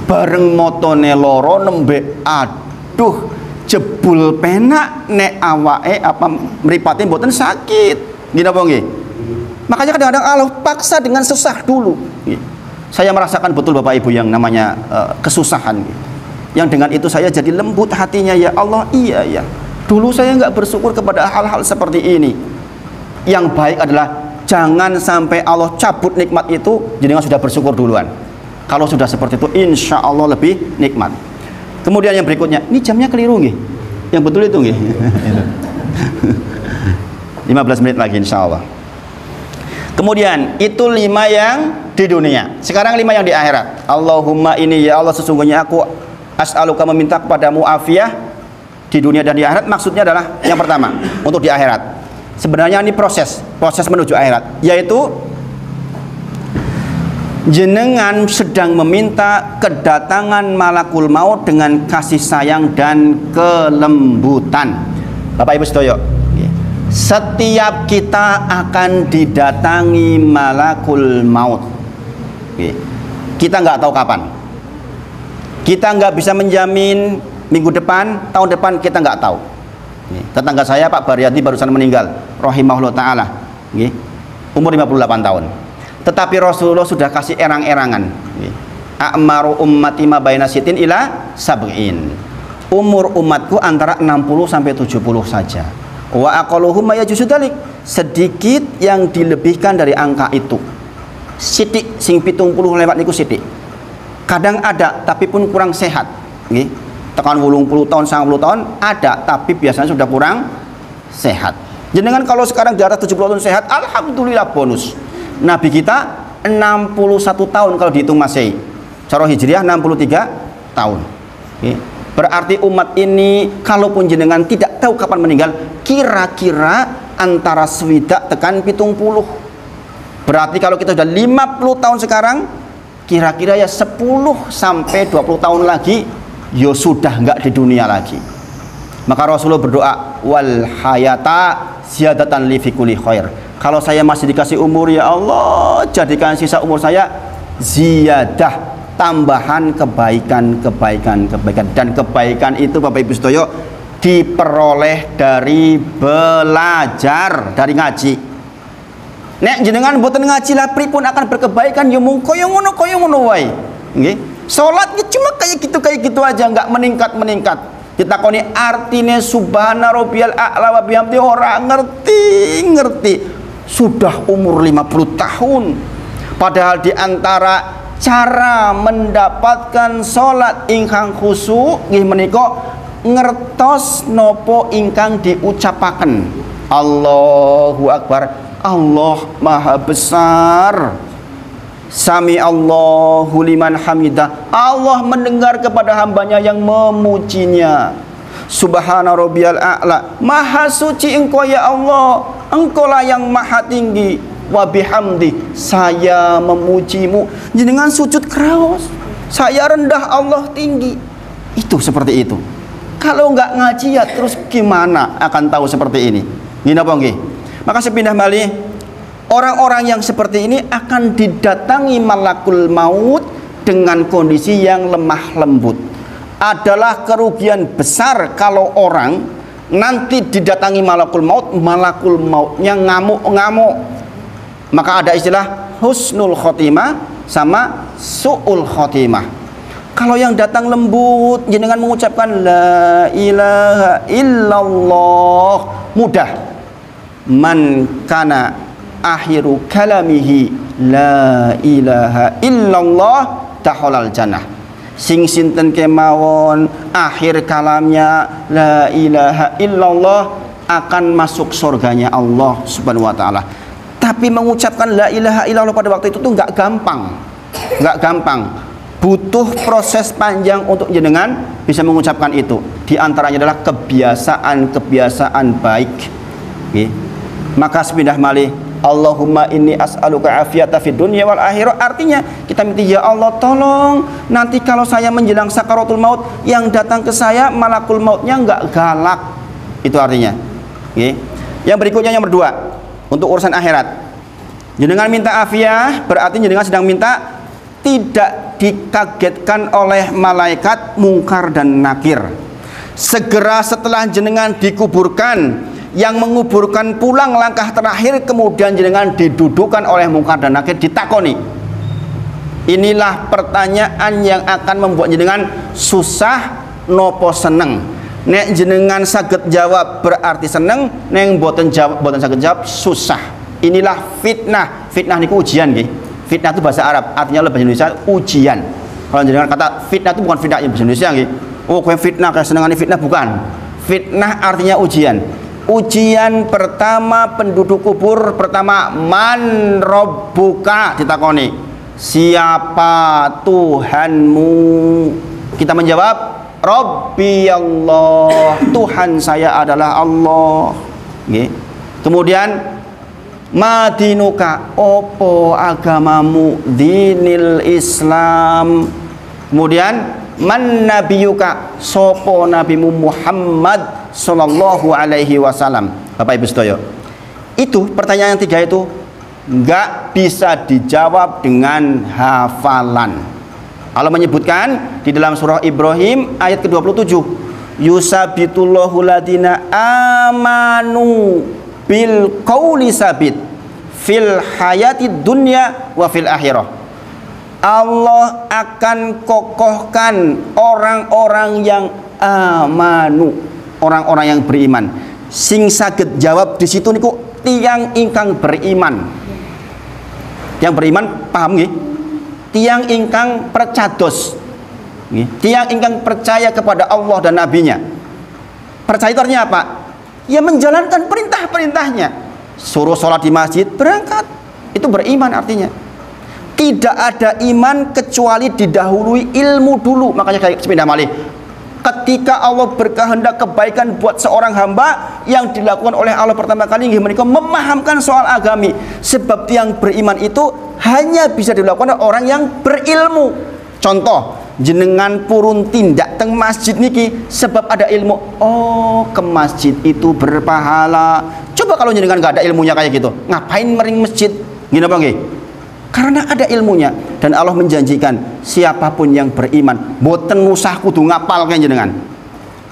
B: Bareng motone loro nembe, aduh jebul penak nek awake apa mripate mboten sakit. Gini apa nggih? Makanya kadang-kadang Allah paksa dengan susah dulu. Saya merasakan betul Bapak Ibu yang namanya kesusahan. Yang dengan itu saya jadi lembut hatinya, ya Allah, iya ya. Dulu saya nggak bersyukur kepada hal-hal seperti ini. Yang baik adalah jangan sampai Allah cabut nikmat itu, jadi sudah bersyukur duluan. Kalau sudah seperti itu, insya Allah lebih nikmat. Kemudian yang berikutnya, ini jamnya keliru nggih. Yang betul itu nggih. 15 menit lagi insya Allah. Kemudian itu 5 yang di dunia. Sekarang 5 yang di akhirat. Allahumma ini ya Allah, sesungguhnya aku as'aluka, meminta kepadamu afiah di dunia dan di akhirat. Maksudnya adalah yang pertama untuk di akhirat. Sebenarnya ini proses menuju akhirat, yaitu jenengan sedang meminta kedatangan malakul maut dengan kasih sayang dan kelembutan. Bapak Ibu sedaya, setiap kita akan didatangi malakul maut. Kita nggak tahu kapan. Kita nggak bisa menjamin minggu depan, tahun depan, kita nggak tahu. Tetangga saya Pak Baryadi barusan meninggal, rahimahullah ta'ala, umur 58 tahun. Tetapi Rasulullah sudah kasih erang-erangan, a'maru ummati ma baina sitin ila sab'in. Umur umatku antara 60 sampai 70 saja. Wa aqalluhum ma yajuzu dzalik, sedikit yang dilebihkan dari angka itu. Sithik sing 70 lewat niku sithik. Kadang ada tapi pun kurang sehat, nggih. Tekan 80 tahun, 90 tahun ada, tapi biasanya sudah kurang sehat. Jenengan kalau sekarang di atas 70 tahun sehat, alhamdulillah bonus. Nabi kita 61 tahun kalau dihitung Masehi. Cara Hijriah 63 tahun. Berarti umat ini kalaupun jenengan tidak tahu kapan meninggal, kira-kira antara swidak tekan 70. Berarti kalau kita sudah 50 tahun sekarang, kira-kira ya 10 sampai 20 tahun lagi yo sudah nggak di dunia lagi. Maka Rasulullah berdoa, wal hayata ziyadatan li fi kulli khair. Kalau saya masih dikasih umur, ya Allah, jadikan sisa umur saya ziyadah, tambahan kebaikan. Dan kebaikan itu Bapak Ibu sedaya diperoleh dari belajar, dari ngaji. Nek jenengan mboten ngaji lah pripun akan berkebaikan, ya mung koyo ngono wae. Nggih. Sholatnya cuma kayak gitu aja, nggak meningkat. Ditakoni artinya subhana rabbiyal a'la wa bihamdi, ora ngerti. Sudah umur 50 tahun. Padahal di antara cara mendapatkan sholat ingkang khusyuk nggih menika ngertos nopo ingkang diucapaken. Allahu Akbar, Allah Maha Besar. Sami Allahu liman hamidah, Allah mendengar kepada hambanya yang memujinya. Subhana rabbiyal a'la, maha suci engkau ya Allah, engkau lah yang maha tinggi. Wa bihamdi, saya memujimu. Jenengan sujud kraos, saya rendah Allah tinggi. Itu seperti itu. Kalau nggak ngaji ya terus gimana akan tahu seperti ini? Gini apa nggih? Maka sepindah malih, orang-orang yang seperti ini akan didatangi malakul maut dengan kondisi yang lemah lembut. Adalah kerugian besar kalau orang nanti didatangi malakul mautnya ngamuk-ngamuk. Maka ada istilah husnul khotimah sama su'ul khotimah. Kalau yang datang lembut, jenengan mengucapkan la ilaha illallah, mudah. Man kana akhiru kalamihi la ilaha illallah dakhalal jannah. Sing sinten kemawon akhir kalamnya la ilaha illallah akan masuk surganya Allah Subhanahu wa taala. Tapi mengucapkan la ilaha illallah pada waktu itu tuh nggak gampang. Butuh proses panjang untuk jenengan bisa mengucapkan itu. Di antaranya adalah kebiasaan baik. Okay. Maka sepindah malih, Allahumma inni as'aluka afiyata fid dunya wal akhirah. Artinya kita minta, ya Allah tolong nanti kalau saya menjelang sakaratul maut yang datang ke saya malakul mautnya nggak galak. Itu artinya. Okay. Yang berikutnya yang kedua, untuk urusan akhirat. Jenengan minta afiyah berarti jenengan sedang minta tidak dikagetkan oleh malaikat mungkar dan nakir. Segera setelah jenengan dikuburkan, yang menguburkan pulang langkah terakhir, kemudian jenengan didudukkan oleh mungkar dan nakir, ditakoni. Inilah pertanyaan yang akan membuat jenengan susah nopo seneng. Nek jenengan saged jawab berarti seneng, nek boten saged jawab susah. Inilah fitnah. Fitnah niku ujian nggih. Fitnah itu bahasa Arab, artinya bahasa Indonesia ujian. Kalau jenengan kata fitnah itu bukan fitnah yang bahasa Indonesia nggih. Oh, kowe fitnah kayak senengane fitnah, bukan. Fitnah artinya ujian. Ujian pertama penduduk kubur pertama, man rabbuka, ditakoni siapa Tuhanmu. Kita menjawab Rabbi Allah, Tuhan saya adalah Allah. Kemudian madinuka, opo agamamu, dinil Islam. Kemudian man nabiyuka, sopo nabimu Muhammad sallallahu alaihi wasallam. Bapak Ibu sedaya, itu pertanyaan yang tiga itu nggak bisa dijawab dengan hafalan. Allah menyebutkan di dalam surah Ibrahim ayat ke-27, yusabitullahu ladina amanu bil qauli sabit fil hayati dunya wa fil akhirah. Allah akan kokohkan orang-orang yang amanu, orang-orang yang beriman. Sing saged jawab di situ niku tiang ingkang beriman. Tiang beriman paham nggih? Tiang ingkang percados. Nggih. Tiang ingkang percaya kepada Allah dan nabinya. Percaya itu artinya apa? Ya menjalankan perintah-perintahnya. Suruh sholat di masjid, berangkat. Itu beriman artinya. Tidak ada iman kecuali didahului ilmu dulu. Makanya kayak sepindah malih, ketika Allah berkehendak kebaikan buat seorang hamba, yang dilakukan oleh Allah pertama kali mereka memahamkan soal agami. Sebab yang beriman itu hanya bisa dilakukan oleh orang yang berilmu. Contoh, jenengan purun tindak teng masjid niki sebab ada ilmu. Oh, ke masjid itu berpahala. Coba kalau jenengan nggak ada ilmunya kayak gitu, ngapain mering masjid? Gini apa nggih? Karena ada ilmunya. Dan Allah menjanjikan siapapun yang beriman boten usah kudu ngapal kan jenengan,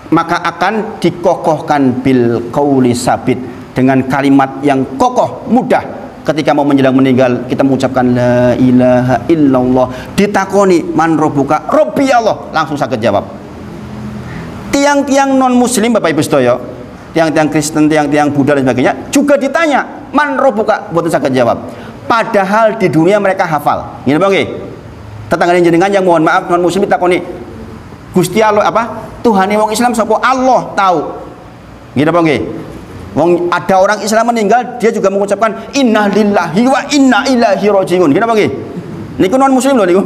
B: maka akan dikokohkan bil qauli sabit, dengan kalimat yang kokoh, mudah. Ketika mau menjelang meninggal kita mengucapkan la ilaha illallah, ditakoni man rabbuka, Rabbi Allah, langsung saged jawab. Tiang-tiang non muslim Bapak Ibu sedaya, tiang-tiang Kristen, tiang-tiang Buddha dan sebagainya juga ditanya man rabbuka, boten saged jawab. Padahal di dunia mereka hafal. Gini bang, tetangga jenengan yang mohon maaf non muslim takoni Gusti Allah apa? Tuhane wong Islam sapa? Allah tahu. Gini bang, wong ada orang Islam meninggal dia juga mengucapkan inna lillahi wa inna ilaihi rajiun. Gini bang, niku non muslim loh niku.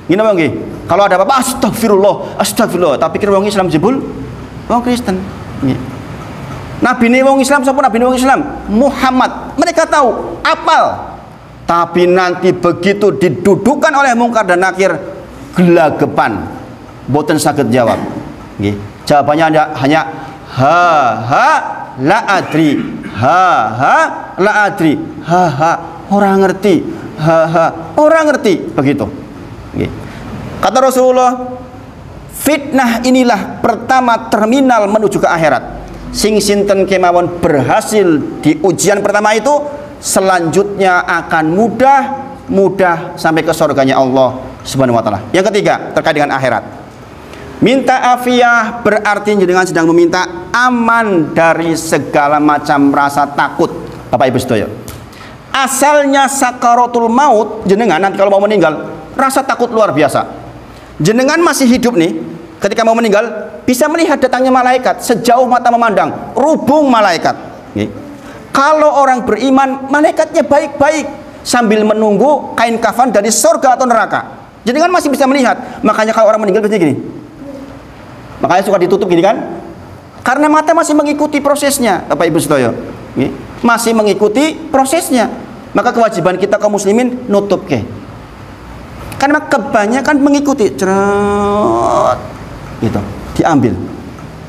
B: Gini bang, kalau ada apa-apa astagfirullah, astagfirullah. Tapi kira wong Islam jebul wong Kristen. Nabi ne wong Islam sapa? Nabi ne wong Islam Muhammad. Mereka tahu, apal. Tapi nanti begitu didudukan oleh mungkar dan nakir, gelagapan, boten saged jawab. Nggih. Jawabannya hanya ha la adri, ha la adri, ha orang ngerti, ha orang ngerti, begitu. Nggih. Kata Rasulullah, fitnah inilah pertama terminal menuju ke akhirat. Sing sinten kemawon berhasil di ujian pertama itu, selanjutnya akan mudah sampai ke surganya Allah Subhanahu wa taala. Yang ketiga, terkait dengan akhirat. Minta afiyah berarti jenengan sedang meminta aman dari segala macam rasa takut. Bapak Ibu sedaya, asalnya sakaratul maut, jenengan nanti kalau mau meninggal rasa takut luar biasa. Jenengan masih hidup nih, ketika mau meninggal bisa melihat datangnya malaikat sejauh mata memandang, rubung malaikat. Kalau orang beriman, malaikatnya baik-baik sambil menunggu kain kafan dari surga atau neraka. Jadi kan masih bisa melihat. Makanya kalau orang meninggal begini, makanya suka ditutup gini kan? Karena mata masih mengikuti prosesnya, Bapak Ibu sedaya. Masih mengikuti prosesnya. Maka kewajiban kita kaum muslimin nutup ke. Karena kebanyakan mengikuti, cerot, gitu, diambil,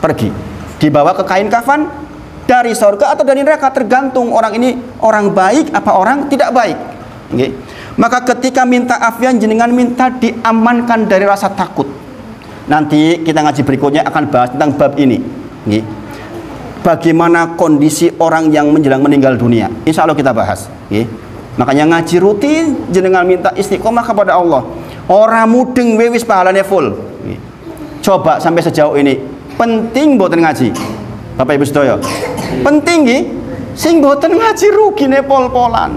B: pergi, dibawa ke kain kafan dari surga atau dari neraka, tergantung orang ini orang baik apa orang tidak baik. Okay. Maka ketika minta afian, jenengan minta diamankan dari rasa takut. Nanti kita ngaji berikutnya akan bahas tentang bab ini. Okay. Bagaimana kondisi orang yang menjelang meninggal dunia, insya Allah kita bahas. Okay. Makanya ngaji rutin, jenengan minta istiqomah kepada Allah. Orang mudeng wewis pahalanya full. Okay. Coba sampai sejauh ini penting boten ngaji. Bapak Ibu sedaya, penting nggih, sing boten ngaji rugine pol-polan.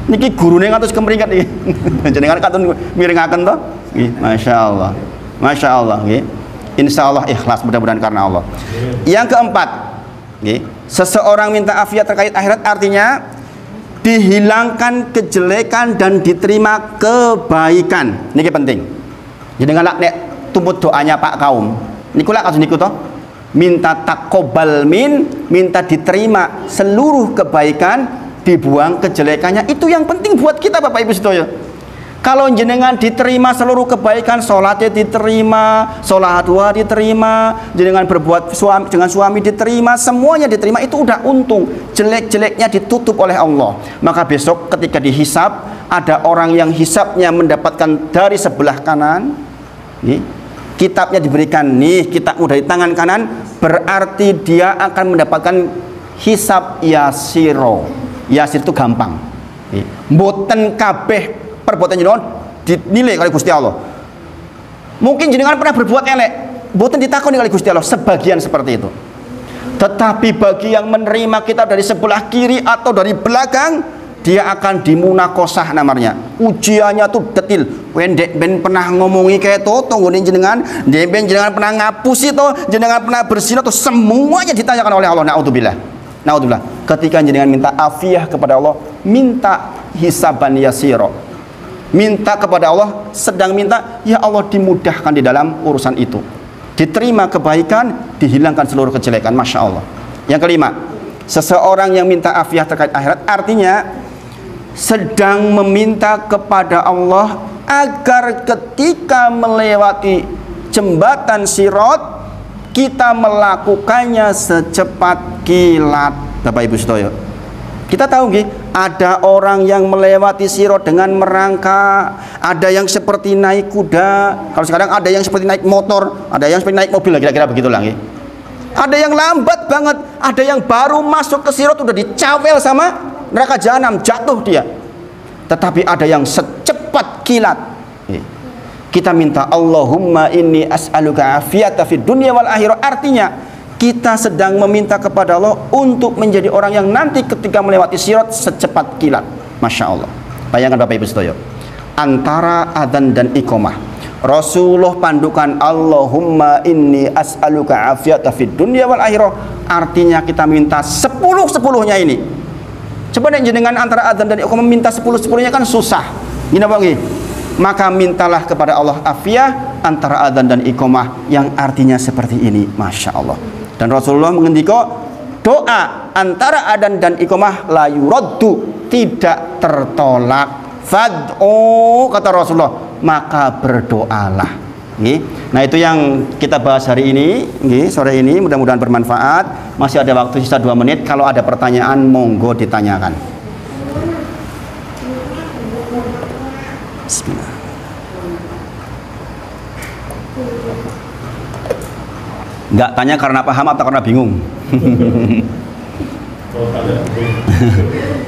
B: Niki gurune ngatus kemringkat niki. Jenengan katun miringaken to? Nggih, masyaallah. Masyaallah nggih. Insyaallah ikhlas, mudah-mudahan karena Allah. Yang keempat, nggih, Seseorang minta afiat terkait akhirat artinya dihilangkan kejelekan dan diterima kebaikan. Ini penting. Jadi nggak nek tumput doanya Pak kaum. Niku lak kasus niku toh. Minta takobal minta diterima seluruh kebaikan, dibuang kejelekannya. Itu yang penting buat kita Bapak Ibu sedaya. Kalau jenengan diterima seluruh kebaikan, sholatnya diterima, sholat dua diterima, jenengan berbuat dengan suami diterima, semuanya diterima, itu udah untung. Jelek-jeleknya ditutup oleh Allah. Maka besok ketika dihisab, ada orang yang hisabnya mendapatkan dari sebelah kanan, kitabnya diberikan, nih kitabmu dari tangan kanan, berarti dia akan mendapatkan hisab yasiro. Yasir itu gampang. Mboten kabeh perbuatan jenengan dinilai oleh Gusti Allah. Mungkin jenengan pernah berbuat elek, mboten ditakoni oleh Gusti Allah, sebagian seperti itu. Tetapi bagi yang menerima kitab dari sebelah kiri atau dari belakang, dia akan dimunakosah namanya. Ujiannya tuh detil. Wendek ben pernah ngomongi kayak to nggone jenengan, ben jenengan pernah ngapus itu, jenengan pernah bersih itu, semuanya ditanyakan oleh Allah. Naudzubillah. Naudzubillah. Ketika jenengan minta afiah kepada Allah, minta hisaban yasiro. Minta kepada Allah, sedang minta, ya Allah dimudahkan di dalam urusan itu, diterima kebaikan, dihilangkan seluruh kejelekan. Masya Allah. Yang kelima, seseorang yang minta afiah terkait akhirat artinya sedang meminta kepada Allah agar ketika melewati jembatan Sirat kita melakukannya secepat kilat. Bapak Ibu sedaya, kita tahu nggih, ada orang yang melewati Sirat dengan merangkak, ada yang seperti naik kuda, kalau sekarang ada yang seperti naik motor, ada yang seperti naik mobil, kira-kira begitulah nggih. Ada yang lambat banget, ada yang baru masuk ke Sirat udah dicawel sama neraka jahanam, jatuh dia. Tetapi ada yang secepat kilat. Kita minta Allahumma inni as'aluka afiyata fid dunya wal akhirah, artinya kita sedang meminta kepada Allah untuk menjadi orang yang nanti ketika melewati Sirat secepat kilat. Masya Allah. Bayangkan Bapak Ibu sedaya, antara adzan dan iqamah Rasulullah pandukan Allahumma inni as'aluka afiyata fid dunya wal akhirah, artinya kita minta 10-10-nya ini. Coba nek jenengan antara adzan dan iqamah minta 10-10-nya kan susah. Gini apa nggih? Maka mintalah kepada Allah afiah antara adzan dan iqamah yang artinya seperti ini. Masya Allah. Dan Rasulullah mengendika, doa antara adzan dan iqamah la yuraddu, tidak tertolak. Fad'u, kata Rasulullah, maka berdoalah. Nah itu yang kita bahas hari ini, sore ini, mudah-mudahan bermanfaat. Masih ada waktu sisa 2 menit. Kalau ada pertanyaan monggo ditanyakan. Bismillah. Enggak tanya karena paham atau karena bingung?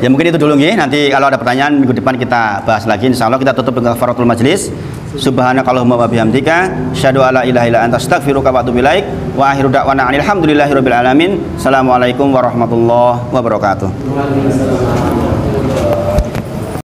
B: Ya mungkin itu dulu nggih. Nanti kalau ada pertanyaan minggu depan kita bahas lagi. Insyaallah kita tutup dengan kafaratul majlis. Subhanakallahumma wa bihamdika asyhadu alla ilaha illa anta astaghfiruka wa atubu ilaik. Wa akhiru da'wana alhamdulillahirabbil alamin. Assalamualaikum warahmatullahi wabarakatuh.